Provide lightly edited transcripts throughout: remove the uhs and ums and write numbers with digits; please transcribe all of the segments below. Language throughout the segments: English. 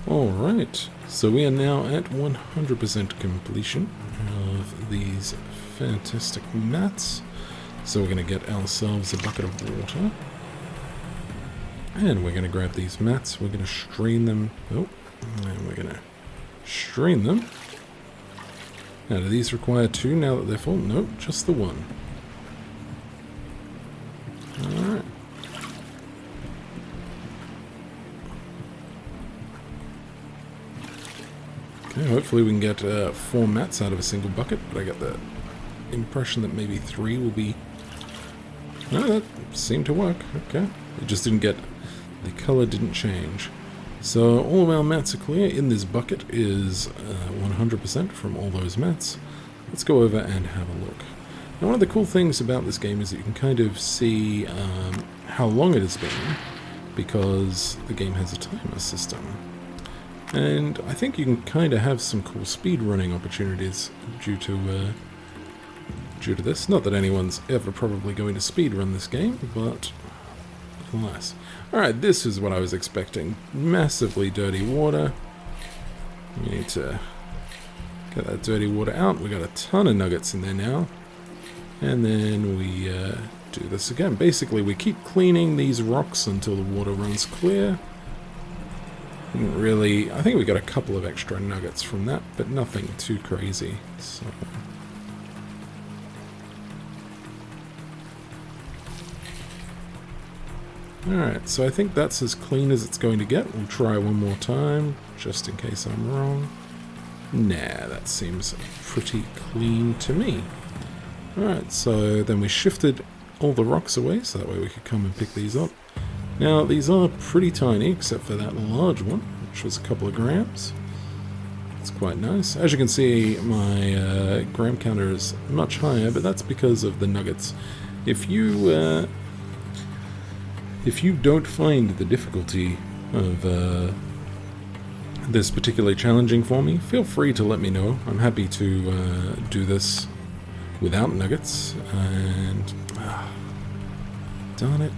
Alright, so we are now at 100% completion of these fantastic mats. So we're going to get ourselves a bucket of water. And we're going to grab these mats, we're going to strain them. Oh, and we're going to strain them. Now, do these require two now that they're full? Nope, just the one. Alright. Okay, hopefully we can get 4 mats out of a single bucket, but I get the impression that maybe 3 will be... No, that seemed to work. Okay. It just didn't get... The color didn't change. So all of our mats are clear. In this bucket is 100% from all those mats. Let's go over and have a look. Now, one of the cool things about this game is that you can kind of see how long it has been, because the game has a timer system. And I think you can kind of have some cool speed running opportunities due to this. Not that anyone's ever probably going to speed run this game, but alas. Alright, this is what I was expecting. Massively dirty water. We need to get that dirty water out. We got a ton of nuggets in there now. And then we do this again. Basically, we keep cleaning these rocks until the water runs clear. Really, I think we got a couple of extra nuggets from that, but nothing too crazy. So. Alright, so I think that's as clean as it's going to get. We'll try one more time, just in case I'm wrong. Nah, that seems pretty clean to me. Alright, so then we shifted all the rocks away, so that way we could come and pick these up. Now, these are pretty tiny, except for that large one, which was a couple of grams. It's quite nice. As you can see, my gram counter is much higher, but that's because of the nuggets. If you don't find the difficulty of this particularly challenging for me, feel free to let me know. I'm happy to do this without nuggets, and... darn it.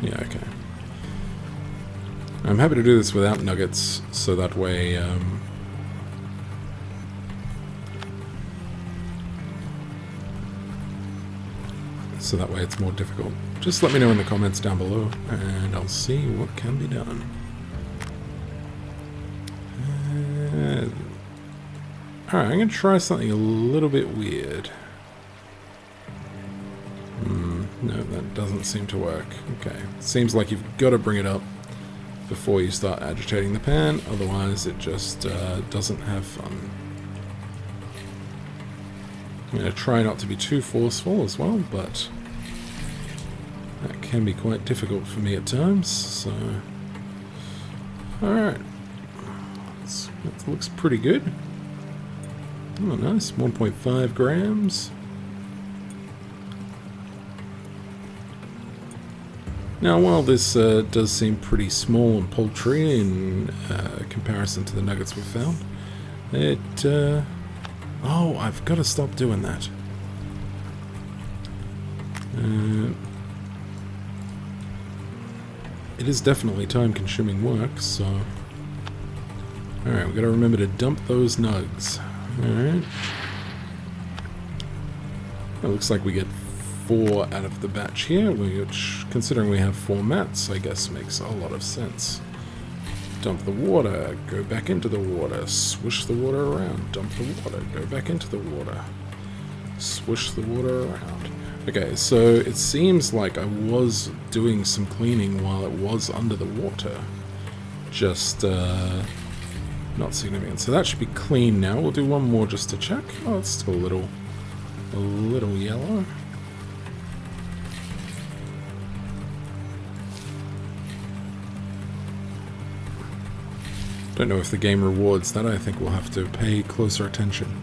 Yeah, okay. I'm happy to do this without nuggets, so that way, it's more difficult. Just let me know in the comments down below, and I'll see what can be done. Alright, I'm going to try something a little bit weird. No, that doesn't seem to work. Okay. Seems like you've got to bring it up before you start agitating the pan, otherwise it just doesn't have fun. I'm going to try not to be too forceful as well, but that can be quite difficult for me at times, so... Alright. That looks pretty good. Oh, nice. 1.5 grams. Now, while this does seem pretty small and paltry in comparison to the nuggets we found, it... oh, I've got to stop doing that. It is definitely time-consuming work, so... Alright, we've got to remember to dump those nugs. Alright. It looks like we get 4 out of the batch here, which, considering we have 4 mats, I guess makes a lot of sense. Dump the water, go back into the water, swish the water around, dump the water, go back into the water, swish the water around. Okay, so it seems like I was doing some cleaning while it was under the water. Just, not significant. So that should be clean now. We'll do one more just to check. Oh, it's still a little yellow. Don't know if the game rewards that. I think we'll have to pay closer attention.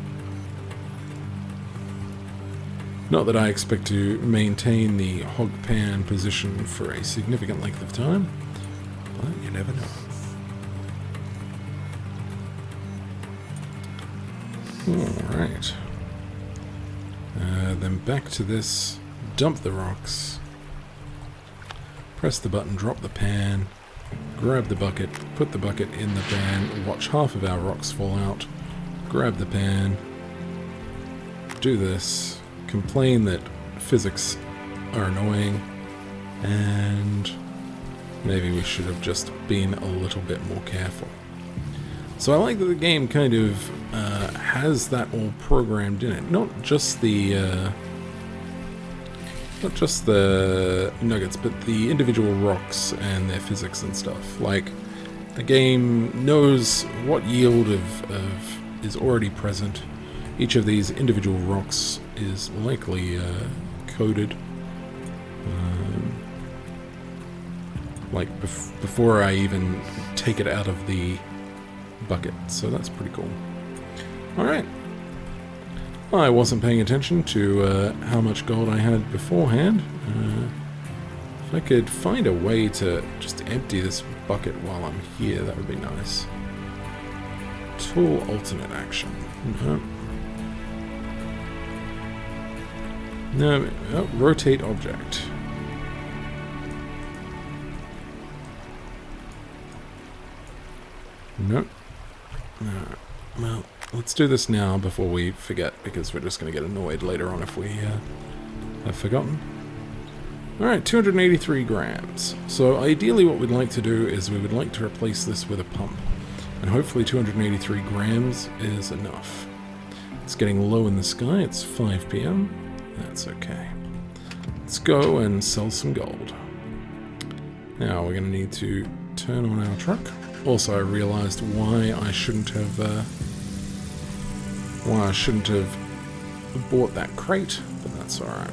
Not that I expect to maintain the hog pan position for a significant length of time, but you never know. Alright. Then back to this. Dump the rocks. Press the button, drop the pan. grab the bucket, put the bucket in the pan, watch half of our rocks fall out, grab the pan, do this, complain that physics are annoying, and maybe we should have just been a little bit more careful. So I like that the game kind of has that all programmed in it. Not just the nuggets, but the individual rocks and their physics and stuff. Like, the game knows what yield of is already present. Each of these individual rocks is likely coded. Like before I even take it out of the bucket, so that's pretty cool. Alright. I wasn't paying attention to how much gold I had beforehand. If I could find a way to just empty this bucket while I'm here, that would be nice. Tool alternate action. No. Oh, rotate object. Nope. Well, let's do this now before we forget, because we're just going to get annoyed later on if we have forgotten. Alright, 283 grams. So ideally what we'd like to do is we would like to replace this with a pump. And hopefully 283 grams is enough. It's getting low in the sky, it's 5 PM. That's okay. Let's go and sell some gold. Now we're going to need to turn on our truck. Also, I realized why I shouldn't have bought that crate, but that's alright.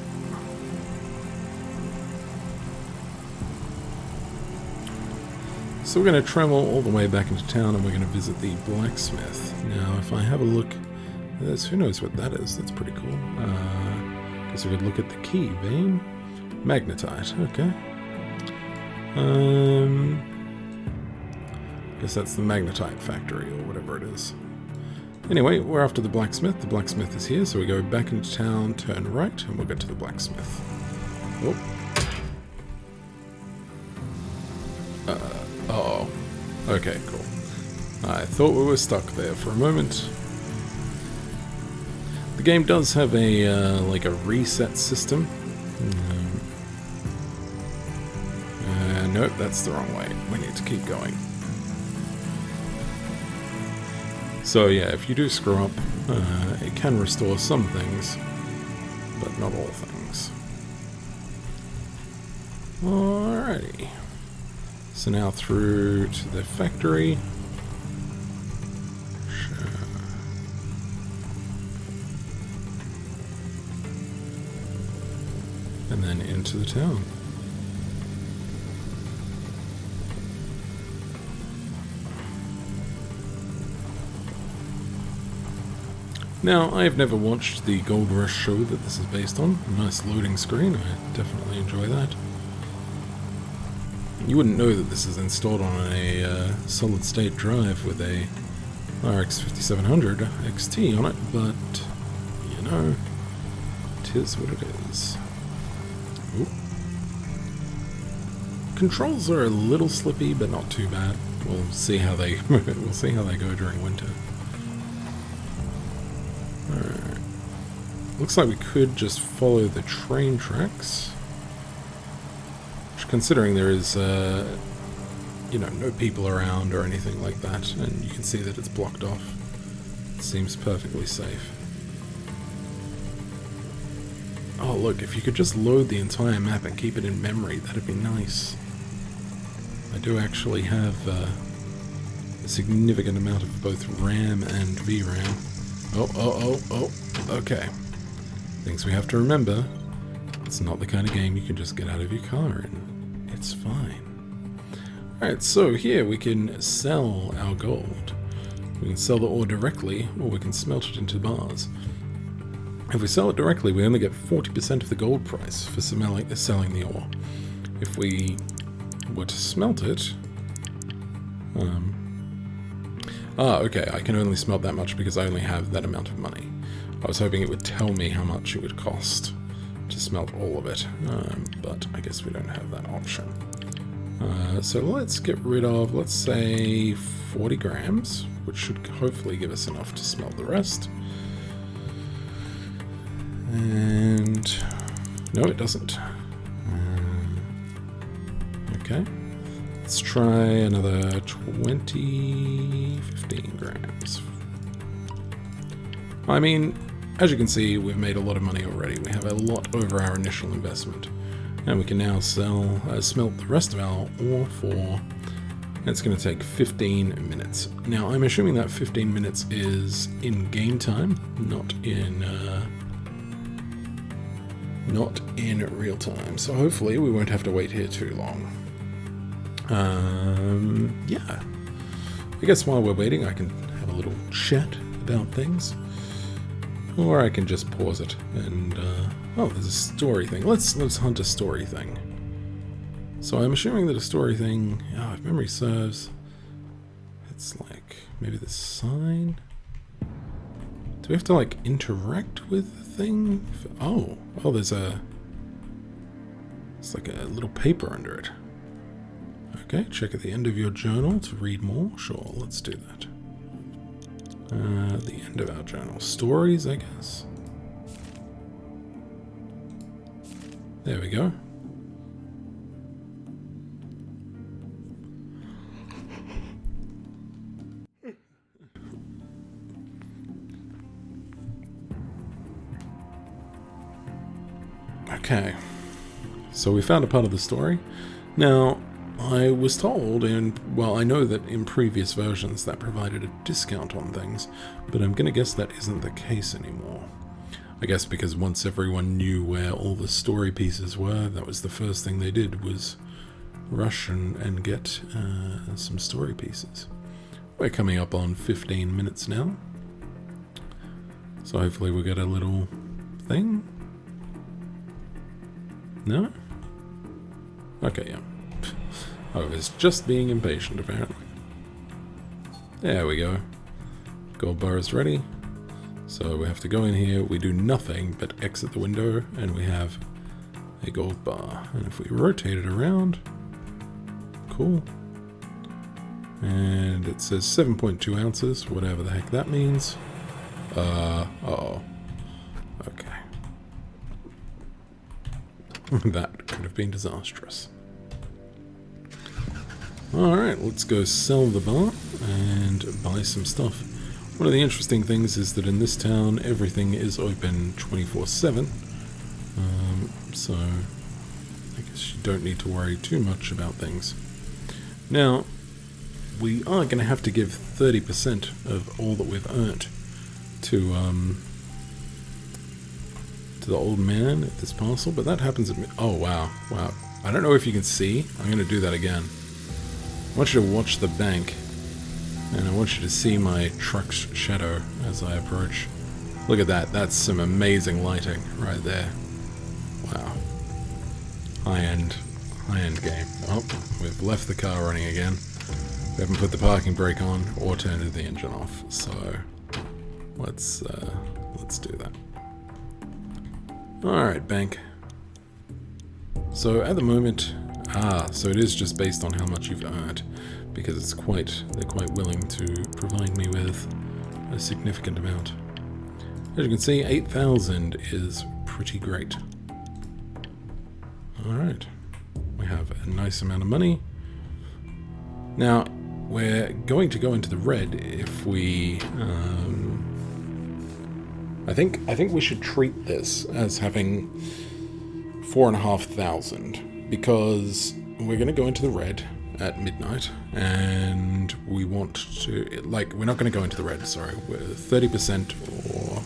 So we're going to travel all the way back into town and we're going to visit the blacksmith. Now, if I have a look, who knows what that is? That's pretty cool. Guess we could look at the key. Bane? Magnetite, okay. Guess that's the magnetite factory or whatever it is. Anyway, we're after the blacksmith. The blacksmith is here, so we go back into town, turn right, and we'll get to the blacksmith. Oh. Uh-oh. Okay, cool. I thought we were stuck there for a moment. The game does have a, like a reset system. Nope, that's the wrong way. We need to keep going. So yeah, if you do screw up, it can restore some things, but not all things. Alrighty. So now through to the factory. Sure. And then into the town. Now, I have never watched the Gold Rush show that this is based on. A nice loading screen, I definitely enjoy that. You wouldn't know that this is installed on a solid-state drive with a RX 5700 XT on it, but, you know, it is what it is. Ooh. Controls are a little slippy, but not too bad. We'll see how they go during winter. Alright. Looks like we could just follow the train tracks. Which, considering there is, you know, no people around or anything like that, and you can see that it's blocked off, it seems perfectly safe. Oh look, if you could just load the entire map and keep it in memory, that'd be nice. I do actually have a significant amount of both RAM and VRAM. Oh, okay. Things we have to remember. It's not the kind of game you can just get out of your car in. It's fine. Alright, so here we can sell our gold. We can sell the ore directly, or we can smelt it into bars. If we sell it directly, we only get 40% of the gold price for selling the ore. If we were to smelt it... okay, I can only smelt that much because I only have that amount of money. I was hoping it would tell me how much it would cost to smelt all of it, but I guess we don't have that option. So let's get rid of, let's say, 40 grams, which should hopefully give us enough to smelt the rest. And no, it doesn't. Okay. Let's try another 15 grams. I mean, as you can see, we've made a lot of money already. We have a lot over our initial investment. And we can now smelt the rest of our ore for, it's going to take 15 minutes. Now, I'm assuming that 15 minutes is in game time, not in real time. So hopefully we won't have to wait here too long. Yeah. I guess while we're waiting, I can have a little chat about things. Or I can just pause it and, oh, there's a story thing. Let's hunt a story thing. So I'm assuming that a story thing, if memory serves, it's like, maybe the sign? Do we have to, like, interact with the thing? Oh, there's it's like a little paper under it. Okay, check at the end of your journal to read more. Sure, let's do that. The end of our journal. Stories, I guess. There we go. Okay. So we found a part of the story. Now, I was told, well, I know that in previous versions that provided a discount on things, but I'm going to guess that isn't the case anymore. I guess because once everyone knew where all the story pieces were, that was the first thing they did, was rush and get some story pieces. We're coming up on 15 minutes now, so hopefully we'll get a little thing. No? Okay, yeah. I was just being impatient, apparently. There we go. Gold bar is ready. So we have to go in here. We do nothing but exit the window, and we have a gold bar. And if we rotate it around, cool. And it says 7.2 ounces, whatever the heck that means. Uh-oh. Okay. That could have been disastrous. Alright, let's go sell the bar and buy some stuff. One of the interesting things is that in this town, everything is open 24/7. So, I guess you don't need to worry too much about things. Now, we are going to have to give 30% of all that we've earned to the old man at this parcel, but that happens at... Oh, wow. I don't know if you can see. I'm going to do that again. I want you to watch the bank, and I want you to see my truck's shadow as I approach. Look at that. That's some amazing lighting right there. Wow. High-end game. Oh, we've left the car running again. We haven't put the parking brake on or turned the engine off, so let's do that. Alright, bank. So at the moment, so it is just based on how much you've earned, because they're quite willing to provide me with a significant amount. As you can see, 8,000 is pretty great. Alright, we have a nice amount of money. Now, we're going to go into the red if we, I think we should treat this as having 4,500, because we're going to go into the red at midnight, and we want to, we're not going to go into the red, sorry, 30% or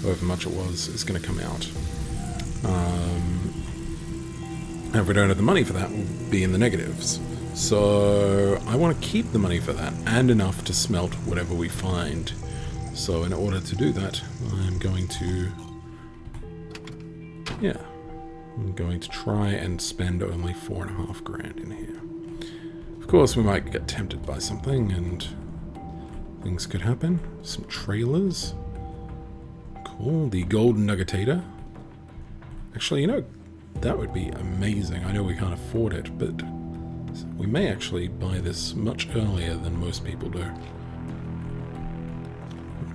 however much it was is going to come out. And if we don't have the money for that, we'll be in the negatives. So I want to keep the money for that, and enough to smelt whatever we find. So in order to do that, I'm going to try and spend only 4.5 grand in here. Of course, we might get tempted by something, and things could happen. Some trailers. Cool. The gold nuggetator. Actually, that would be amazing. I know we can't afford it, but So we may actually buy this much earlier than most people do.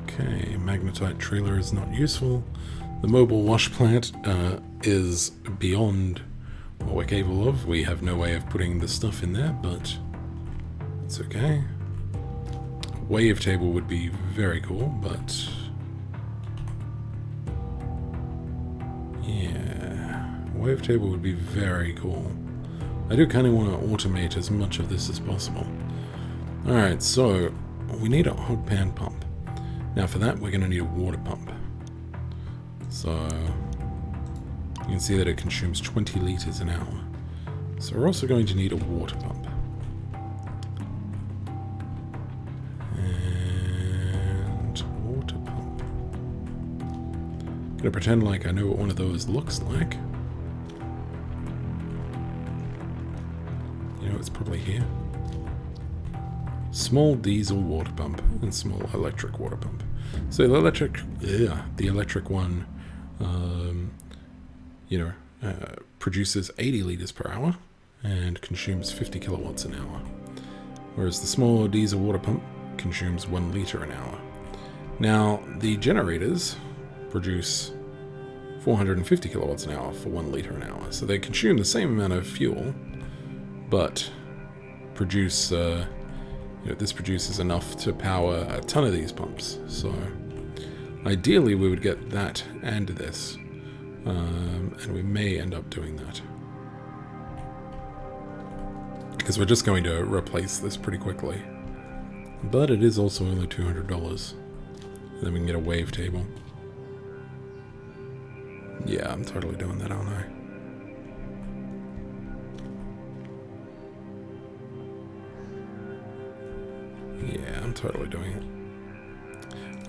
Okay, magnetite trailer is not useful. The mobile wash plant is beyond what we're capable of. We have no way of putting the stuff in there, but it's okay. Wave table would be very cool, but yeah, wave table would be very cool. I do kind of want to automate as much of this as possible. Alright, so we need a hog pan pump. Now for that we're going to need a water pump. So you can see that it consumes 20 litres an hour. So we're also going to need a water pump. And water pump. I'm going to pretend like I know what one of those looks like. You know, it's probably here. Small diesel water pump and small electric water pump. So the electric one, produces 80 litres per hour and consumes 50 kilowatts an hour. Whereas the small diesel water pump consumes 1 litre an hour. Now, the generators produce 450 kilowatts an hour for 1 litre an hour. So they consume the same amount of fuel, but produce, this produces enough to power a ton of these pumps. So ideally we would get that and this, and we may end up doing that. Because we're just going to replace this pretty quickly. But it is also only $200. And then we can get a wave table. Yeah, I'm totally doing that, aren't I? Yeah, I'm totally doing it.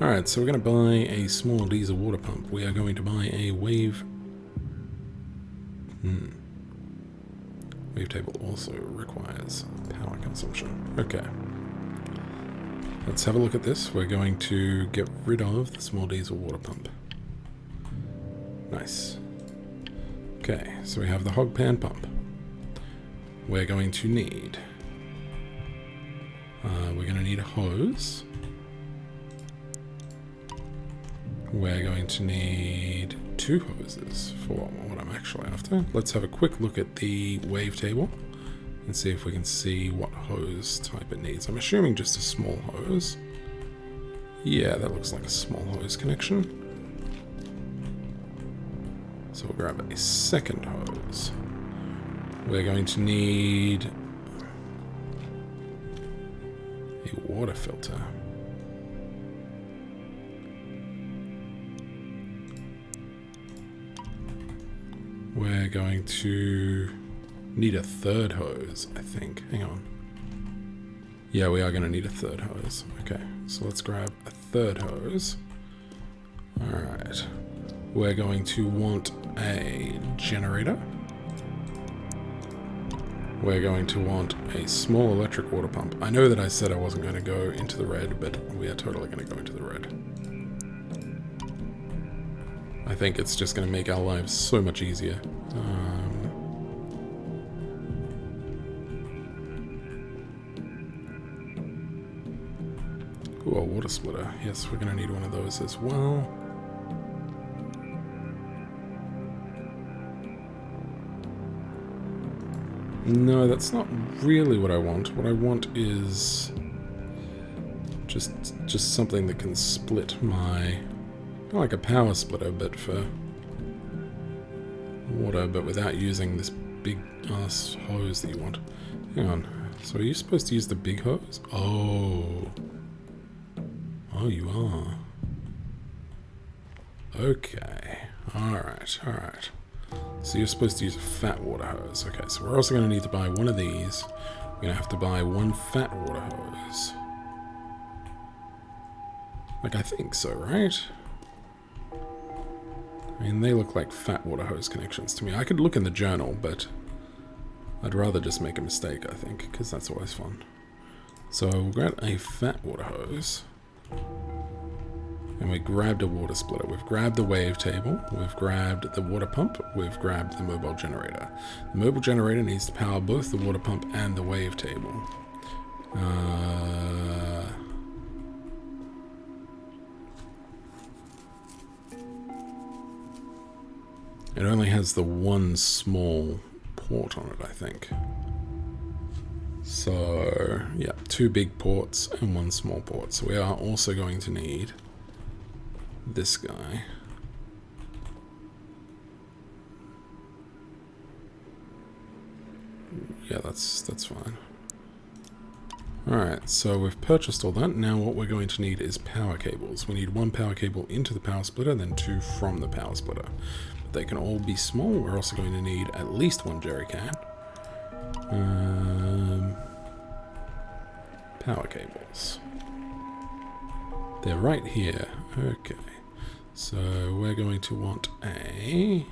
Alright, so we're going to buy a small diesel water pump. We are going to buy a wave... Wave table also requires power consumption. Okay. Let's have a look at this. We're going to get rid of the small diesel water pump. Nice. Okay, so we have the hog pan pump. We're going to need... we're going to need a hose. We're going to need 2 hoses for what I'm actually after. Let's have a quick look at the wave table and see if we can see what hose type it needs. I'm assuming just a small hose. Yeah, that looks like a small hose connection. So we'll grab a second hose. We're going to need a water filter. We're going to need a third hose, I think. Hang on. Yeah, we are going to need a third hose. Okay, so let's grab a third hose. Alright. We're going to want a generator. We're going to want a small electric water pump. I know that I said I wasn't going to go into the red, but we are totally going to go into the red. I think it's just going to make our lives so much easier. Ooh, a water splitter. Yes, we're going to need one of those as well. No, that's not really what I want. What I want is just something that can split my... like a power splitter, but for water, but without using this big ass hose that you want. Hang on. So are you supposed to use the big hose? Oh. Oh, you are. Okay. Alright, alright. So you're supposed to use a fat water hose. Okay, so we're also going to need to buy one of these. We're going to have to buy one fat water hose. Like, I think so, right? I mean, they look like fat water hose connections to me. I could look in the journal, but I'd rather just make a mistake, I think, because that's always fun. So we'll grab a fat water hose. And we grabbed a water splitter. We've grabbed the wave table. We've grabbed the water pump. We've grabbed the mobile generator. The mobile generator needs to power both the water pump and the wave table. It only has the one small port on it, I think. So, yeah, 2 big ports and 1 small port. So we are also going to need this guy. Yeah, that's fine. Alright, so we've purchased all that. Now what we're going to need is power cables. We need 1 power cable into the power splitter, then 2 from the power splitter. But they can all be small. We're also going to need at least 1 jerry can. Power cables. They're right here. Okay. So we're going to want a...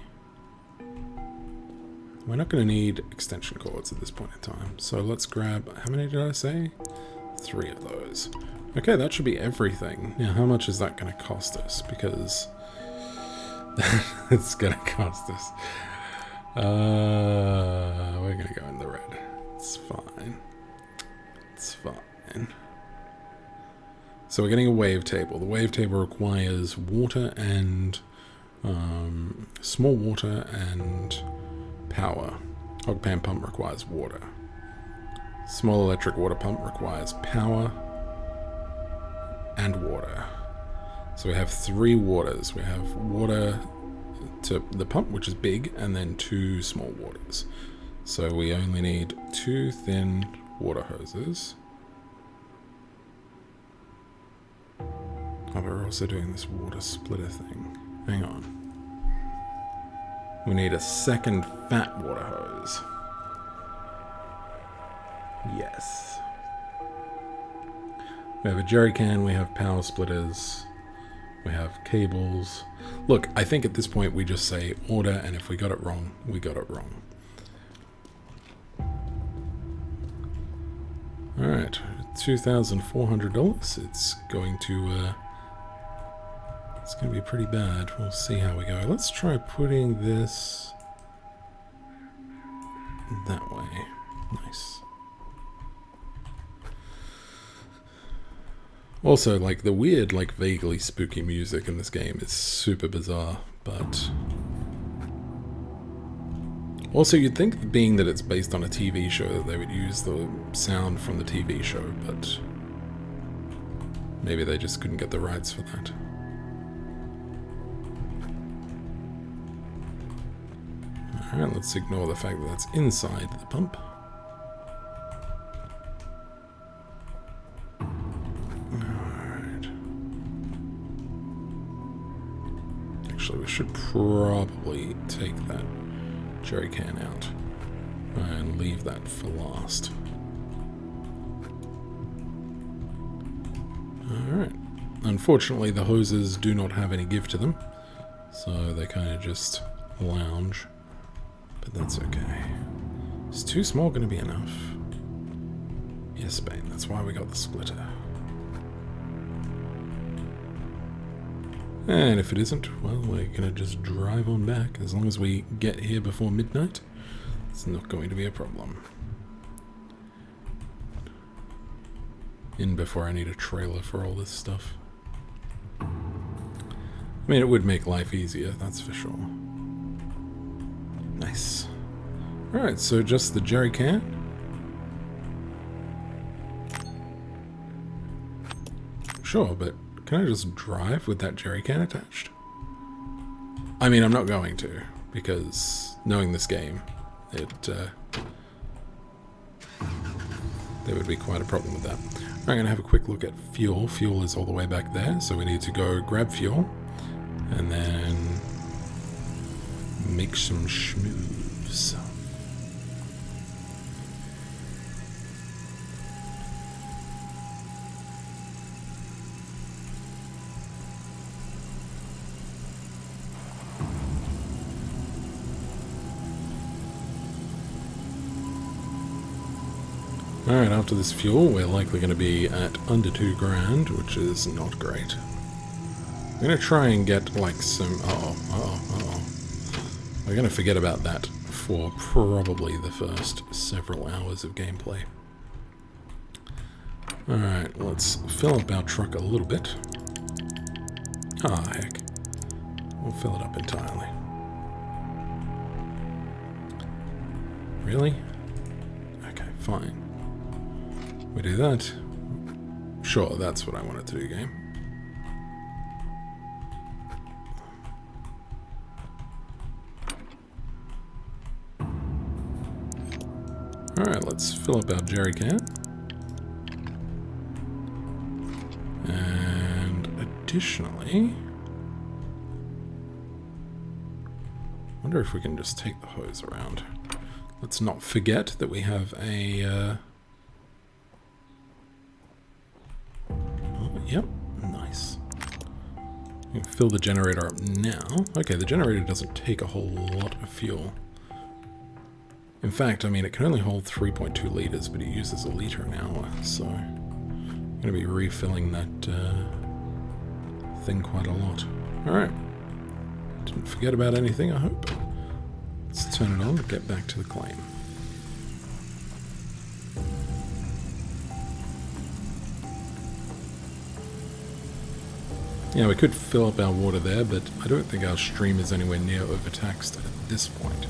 We're not going to need extension cords at this point in time. So let's grab... How many did I say? 3 of those. Okay, that should be everything. Now, how much is that going to cost us? Because... it's going to cost us. We're going to go in the red. It's fine. It's fine. So we're getting a wave table. The wave table requires water and... small water and... power. Hog Pan Pump requires water. Small electric water pump requires power and water. So we have 3 waters. We have water to the pump, which is big, and then 2 small waters. So we only need 2 thin water hoses. Oh, but we're also doing this water splitter thing. Hang on. We need a second fat water hose. Yes. We have a jerry can, we have power splitters, we have cables. Look, I think at this point we just say order, and if we got it wrong, we got it wrong. Alright, $2,400. It's going to be pretty bad. We'll see how we go. Let's try putting this that way. Nice. Also, like, the weird, like, vaguely spooky music in this game is super bizarre, but... Also, you'd think, being that it's based on a TV show, that they would use the sound from the TV show, but... maybe they just couldn't get the rights for that. Alright, let's ignore the fact that that's inside the pump. Alright. Actually, we should probably take that jerry can out and leave that for last. Alright. Unfortunately, the hoses do not have any give to them, so they kind of just lounge. But that's okay. Is 2 small going to be enough? Yes, Bane. That's why we got the splitter. And if it isn't, well, we're going to just drive on back. As long as we get here before midnight, it's not going to be a problem. In before I need a trailer for all this stuff. I mean, it would make life easier, that's for sure. Nice. Alright, so just the jerry can. Sure, but can I just drive with that jerry can attached? I mean, I'm not going to, because knowing this game, there would be quite a problem with that. I'm going to have a quick look at fuel. Fuel is all the way back there, so we need to go grab fuel, and then make some schmoves. Alright, after this fuel, we're likely going to be at under $2,000, which is not great. I'm going to try and get, like, some... We're going to forget about that for probably the first several hours of gameplay. Alright, let's fill up our truck a little bit. Ah, heck. We'll fill it up entirely. Really? Okay, fine. We do that. Sure, that's what I wanted to do, game. Alright, let's fill up our jerry can. And additionally... I wonder if we can just take the hose around. Let's not forget that we have a... Yep, nice. We can fill the generator up now. Okay, the generator doesn't take a whole lot of fuel. In fact, I mean, it can only hold 3.2 liters, but it uses a liter an hour, so I'm going to be refilling that thing quite a lot. Alright. Didn't forget about anything, I hope. Let's turn it on and get back to the claim. Yeah, we could fill up our water there, but I don't think our stream is anywhere near overtaxed at this point.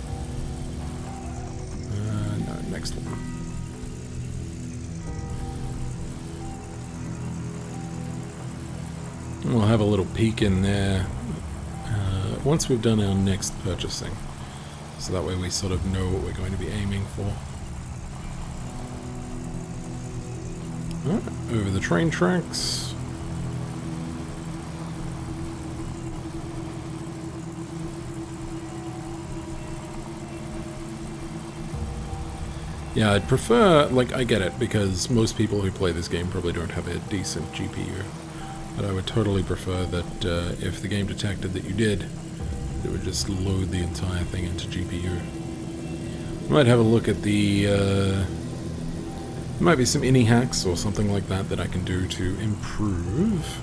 No, next one. We'll have a little peek in there once we've done our next purchasing. So that way we sort of know what we're going to be aiming for. Alright, over the train tracks. Yeah, I'd prefer, like, I get it, because most people who play this game probably don't have a decent GPU. But I would totally prefer that if the game detected that you did, it would just load the entire thing into GPU. I might have a look at the... there might be some ini hacks or something like that that I can do to improve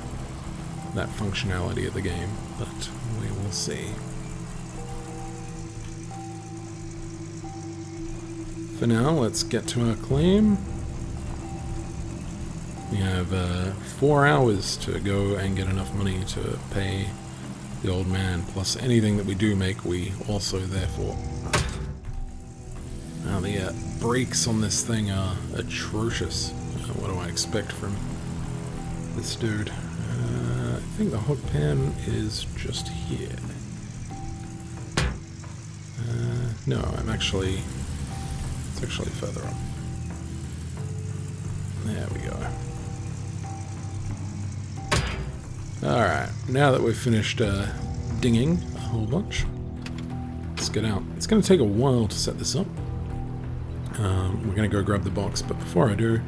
that functionality of the game, but we will see. For now, let's get to our claim. We have 4 hours to go and get enough money to pay the old man, plus anything that we do make, we also therefore... Now the brakes on this thing are atrocious. What do I expect from this dude? I think the hog pan is just here. No, I'm actually... It's actually further up. There we go. Alright, now that we've finished dinging a whole bunch, let's get out. It's going to take a while to set this up. We're going to go grab the box, but before I do,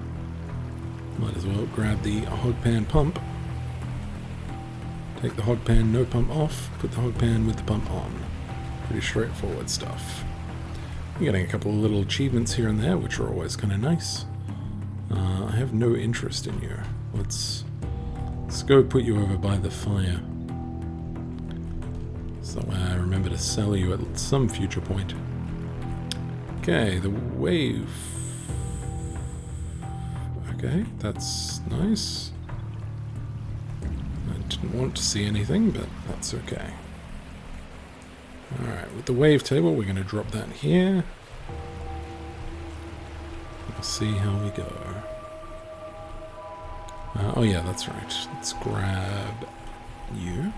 might as well grab the Hog Pan Pump. Take the Hog Pan no pump off, put the Hog Pan with the pump on. Pretty straightforward stuff. We're getting a couple of little achievements here and there, which are always kind of nice. I have no interest in you. Let's go put you over by the fire. So I remember to sell you at some future point. Okay, the wave. Okay, that's nice. I didn't want to see anything, but that's okay. Alright, with the wave table, we're going to drop that here. We'll see how we go. Oh yeah, that's right. Let's grab you.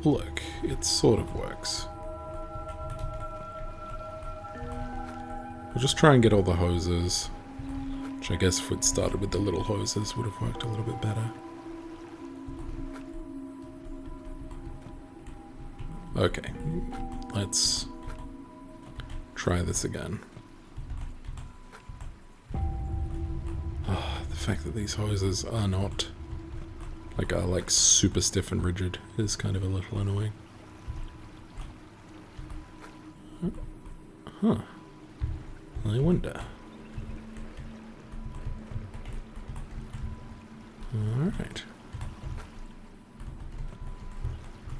Look, it sort of works. We'll just try and get all the hoses. Which I guess if we'd started with the little hoses would have worked a little bit better. Okay, let's try this again. Oh, the fact that these hoses are not Like super stiff and rigid is kind of a little annoying. Huh. I wonder. Alright.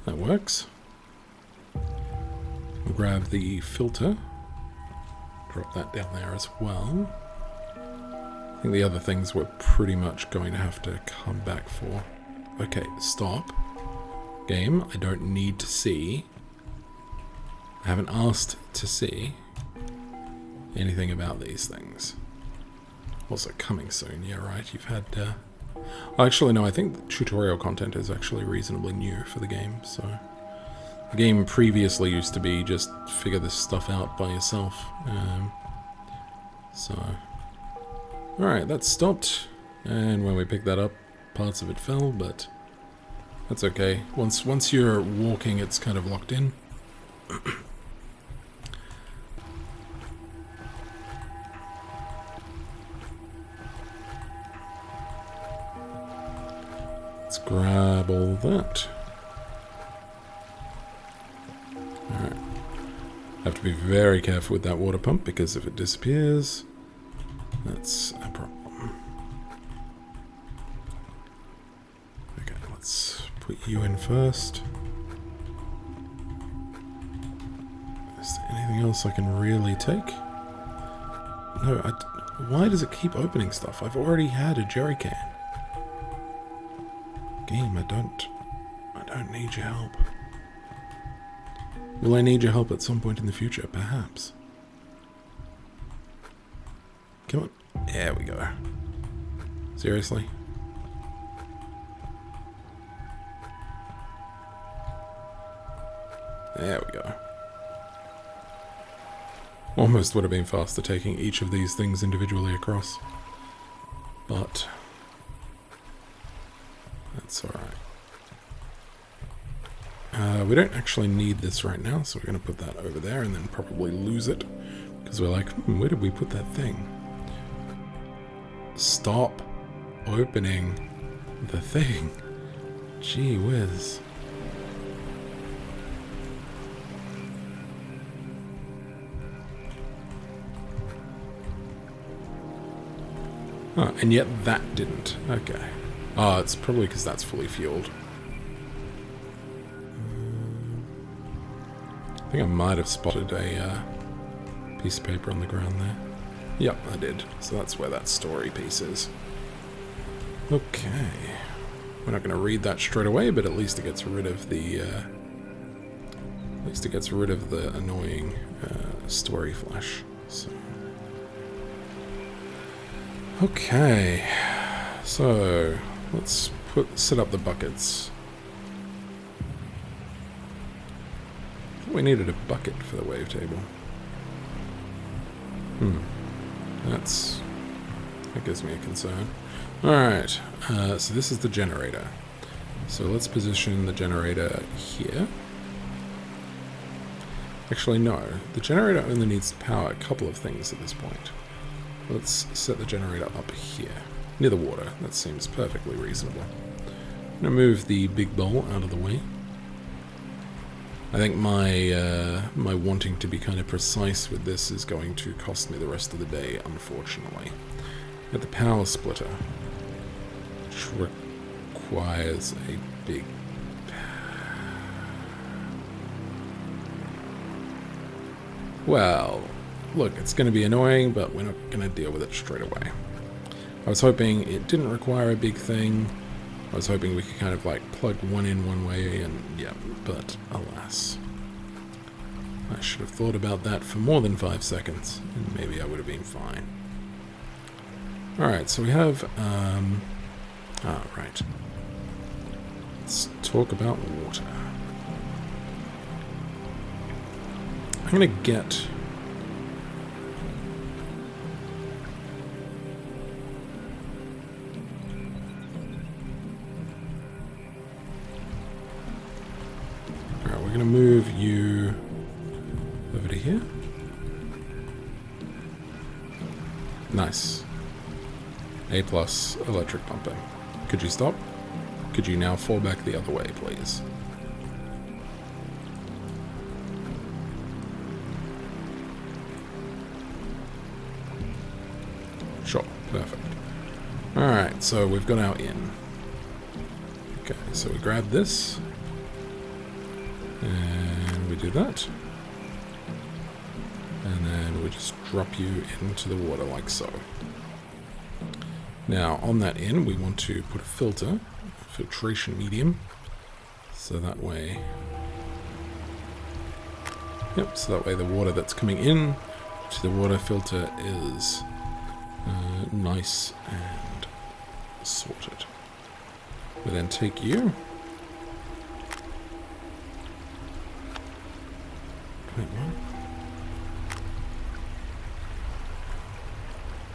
That works. We'll grab the filter. Drop that down there as well. I think the other things we're pretty much going to have to come back for. Okay, stop. Game, I don't need to see. I haven't asked to see anything about these things. Also coming soon, yeah right, you've had... Actually no, I think the tutorial content is actually reasonably new for the game, so... The game previously used to be just figure this stuff out by yourself. Alright, that stopped. And when we picked that up, parts of it fell, but that's okay. Once you're walking, it's kind of locked in. Let's grab all that. Alright. Have to be very careful with that water pump because if it disappears, that's a problem. Okay, let's put you in first. Is there anything else I can really take? No, why does it keep opening stuff? I've already had a jerry can. Game, I don't need your help. Will I need your help at some point in the future? Perhaps. Come on. There we go. Seriously? There we go. Almost would have been faster taking each of these things individually across. But... that's alright. We don't actually need this right now, so we're going to put that over there and then probably lose it. Because we're like, where did we put that thing? Stop opening the thing. Gee whiz. Oh, and yet that didn't. Okay. Oh, it's probably because that's fully fueled. I think I might have spotted a piece of paper on the ground there. Yep, I did. So that's where that story piece is. Okay. We're not going to read that straight away, but at least it gets rid of the... annoying story flash. So. Okay. So, let's set up the buckets. We needed a bucket for the wave table. That gives me a concern. Alright, so this is the generator. So let's position the generator here. Actually, no. The generator only needs to power a couple of things at this point. Let's set the generator up here, near the water. That seems perfectly reasonable. I'm going to move the big bowl out of the way. I think my wanting to be kind of precise with this is going to cost me the rest of the day, unfortunately. Got the power splitter, which requires a big... Well, look, it's going to be annoying, but we're not going to deal with it straight away. I was hoping it didn't require a big thing. I was hoping we could kind of like plug one in one way and yeah, but alas. I should have thought about that for more than 5 seconds and maybe I would have been fine. Alright, so we have, right. Let's talk about water. I'm gonna get... We're going to move you over to here. Nice. A+ electric pumping. Could you stop? Could you now fall back the other way, please? Sure, perfect. Alright, so we've got our in. Okay, so we grab this. And we do that. And then we just drop you into the water like so. Now, on that in, we want to put a filter, a filtration medium. So that way... Yep, so that way the water that's coming in to the water filter is nice and sorted. We then take you... Wait, what?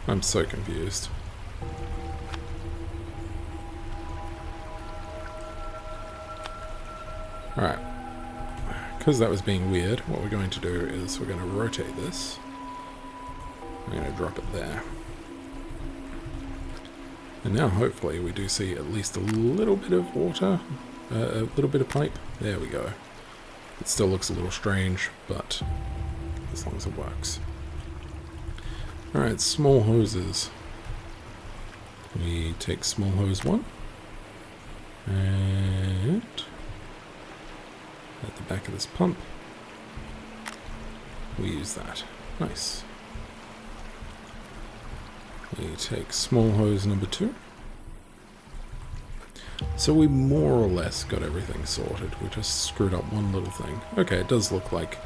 I'm so confused. Alright. Because that was being weird, what we're going to do is we're going to rotate this. I'm going to drop it there. And now hopefully we do see at least a little bit of water, a little bit of pipe. There we go. It still looks a little strange, but as long as it works. Alright, small hoses. We take small hose 1. And at the back of this pump, we use that. Nice. We take small hose number 2. So we more or less got everything sorted. We just screwed up one little thing. Okay, it does look like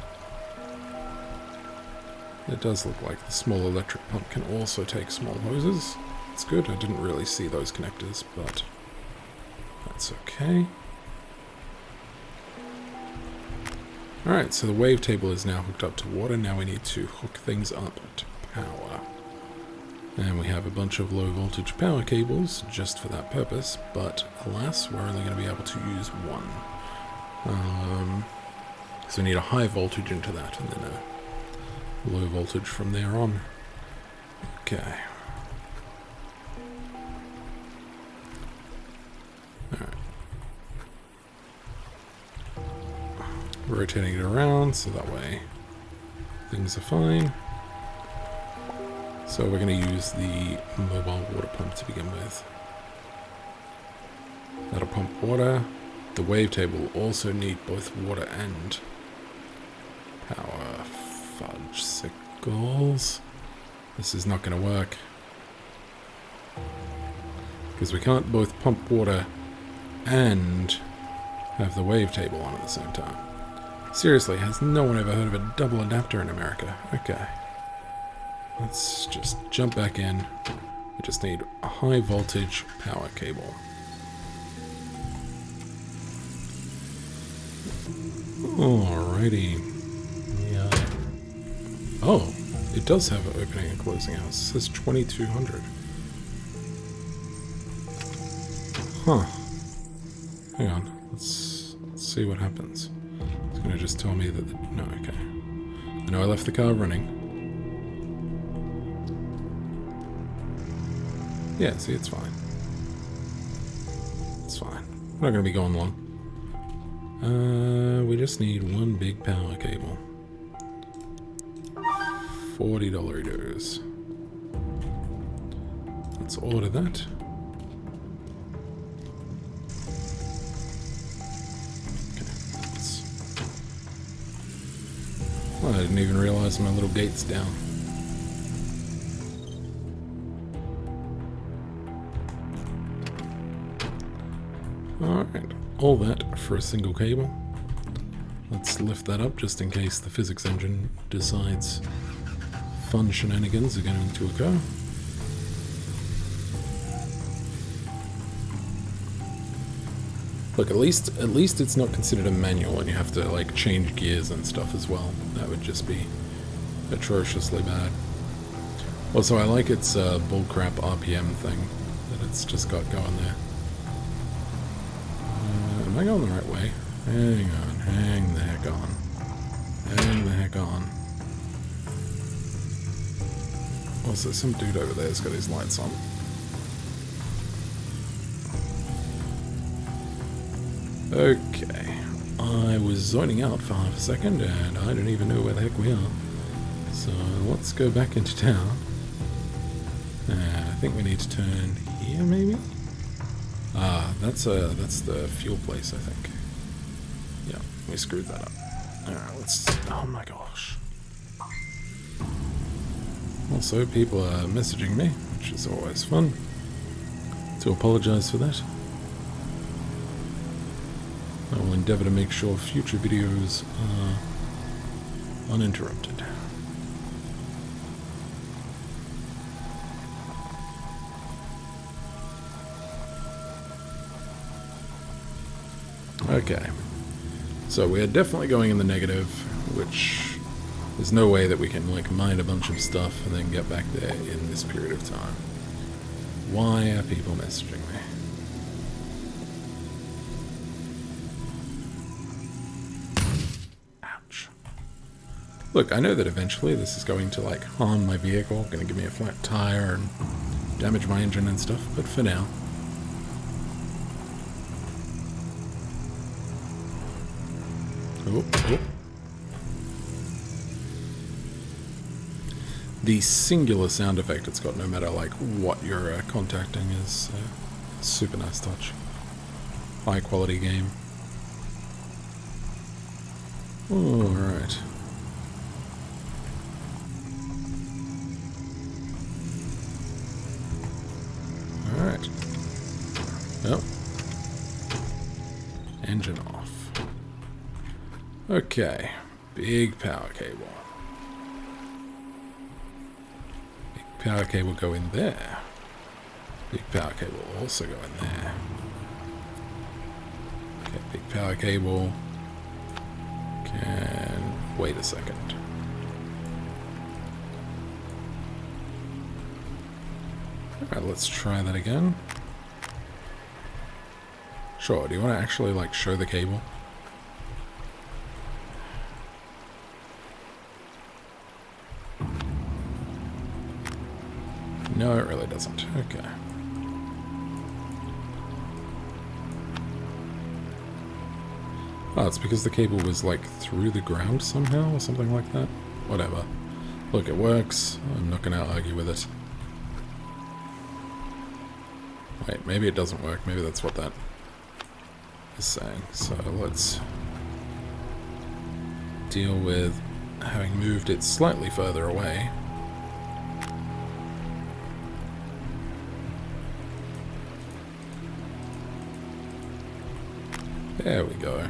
the small electric pump can also take small hoses. It's good. I didn't really see those connectors, but that's okay. Alright, so the wave table is now hooked up to water. Now we need to hook things up to power. And we have a bunch of low voltage power cables just for that purpose, but alas, we're only going to be able to use one. So we need a high voltage into that, and then a low voltage from there on. Okay. Alright. Rotating it around, so that way things are fine. So we're going to use the mobile water pump to begin with. That'll pump water. The wave table will also need both water and power. Fudge sickles. This is not going to work. Because we can't both pump water and have the wave table on at the same time. Seriously, has no one ever heard of a double adapter in America? Okay. Let's just jump back in. We just need a high voltage power cable. Alrighty. Yeah. Oh, it does have an opening and closing hours. It says 2200. Huh. Hang on. Let's see what happens. It's going to just tell me that... No, okay. I know I left the car running. Yeah, see, it's fine. It's fine. We're not going to be going long. We just need one big power cable. $40. Let's order that. Okay. Well, I didn't even realize my little gate's down. Alright, all that for a single cable. Let's lift that up just in case the physics engine decides fun shenanigans are going to occur. Look, at least it's not considered a manual and you have to like change gears and stuff as well. That would just be atrociously bad. Also, I like its bullcrap RPM thing that it's just got going there. Am I going the right way? Hang on, hang the heck on. Hang the heck on. Also, some dude over there's got his lights on. Okay. I was zoning out for half a second, and I don't even know where the heck we are. So let's go back into town. And I think we need to turn here, maybe? Ah, that's the fuel place, I think. Yeah, we screwed that up. Alright, let's... Oh my gosh. Also, people are messaging me, which is always fun. To apologize for that. I will endeavour to make sure future videos are uninterrupted. Okay. So we are definitely going in the negative, which there's no way that we can like mine a bunch of stuff and then get back there in this period of time. Why are people messaging me? Ouch. Look, I know that eventually this is going to like harm my vehicle, going to give me a flat tire and damage my engine and stuff, but for now. Oh, oh. The singular sound effect it's got, no matter like what you're contacting, is a super nice touch. High quality game. Alright. Alright. Yep. Engine off. Okay. Big power cable. Power cable go in there. Big power cable also go in there. Okay, big power cable can wait a second. Alright, let's try that again. Sure, do you want to actually like show the cable? No, it really doesn't. Okay. Oh, it's because the cable was, like, through the ground somehow or something like that? Whatever. Look, it works. I'm not going to argue with it. Wait, maybe it doesn't work. Maybe that's what that is saying. So let's deal with having moved it slightly further away. There we go.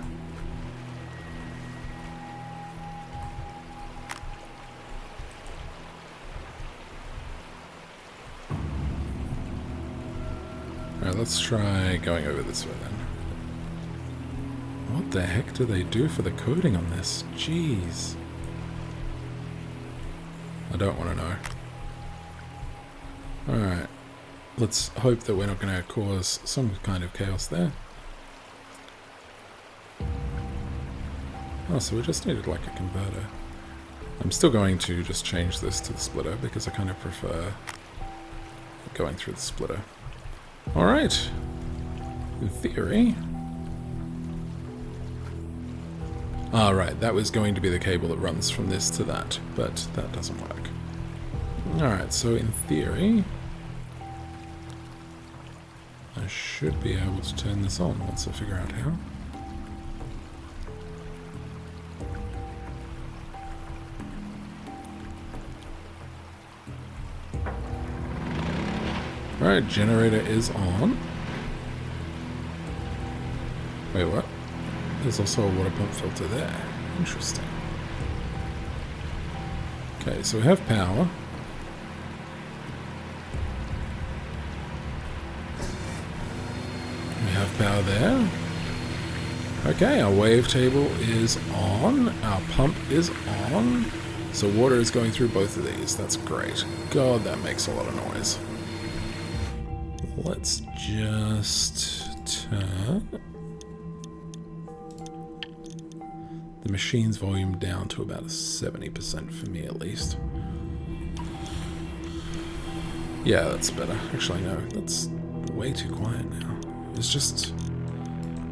Alright, let's try going over this way then. What the heck do they do for the coding on this? Jeez. I don't want to know. Alright. Let's hope that we're not going to cause some kind of chaos there. Oh, so we just needed like a converter. I'm still going to just change this to the splitter because I kind of prefer going through the splitter. Alright. In theory. Right, that was going to be the cable that runs from this to that, but that doesn't work. Alright, so in theory, I should be able to turn this on once I figure out how. Alright, generator is on. Wait, what? There's also a water pump filter there. Interesting. Okay, so we have power. We have power there. Okay, our wavetable is on. Our pump is on. So water is going through both of these. That's great. God, that makes a lot of noise. Let's just turn the machine's volume down to about 70% for me at least. Yeah, that's better. Actually, no, that's way too quiet now. It's just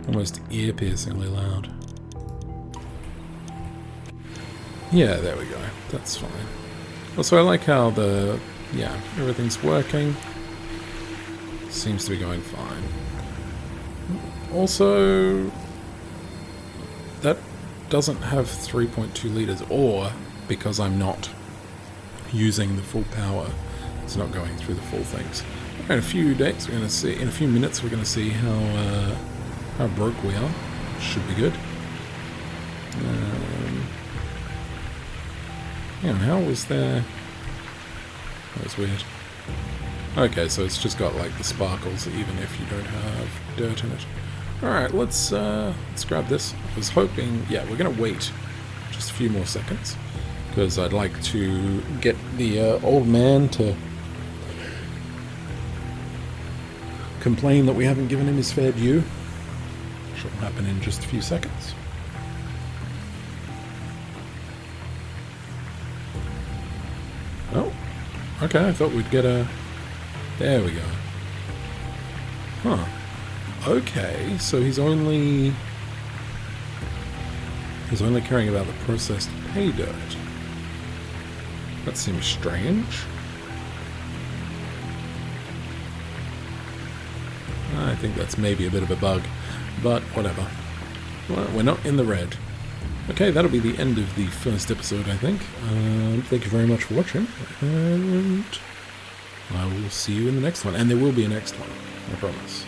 Almost ear-piercingly loud. Yeah, there we go. That's fine. Also, I like how everything's working. Seems to be going fine. Also, that doesn't have 3.2 litres, or because I'm not using the full power, it's not going through the full things. In a few days, we're going to see. In a few minutes, we're going to see how broke we are. Should be good. Yeah, how was there? That was weird. Okay, so it's just got like the sparkles, even if you don't have dirt in it. All right, let's grab this. I was hoping, yeah, we're gonna wait just a few more seconds because I'd like to get the old man to complain that we haven't given him his fair due. Which will happen in just a few seconds. Oh, okay, I thought we'd get a... There we go. Huh. Okay, so he's only caring about the processed pay dirt. That seems strange. I think that's maybe a bit of a bug, but whatever. Well, we're not in the red. Okay, that'll be the end of the first episode, I think. Thank you very much for watching, and I will see you in the next one. And there will be a next one, I promise.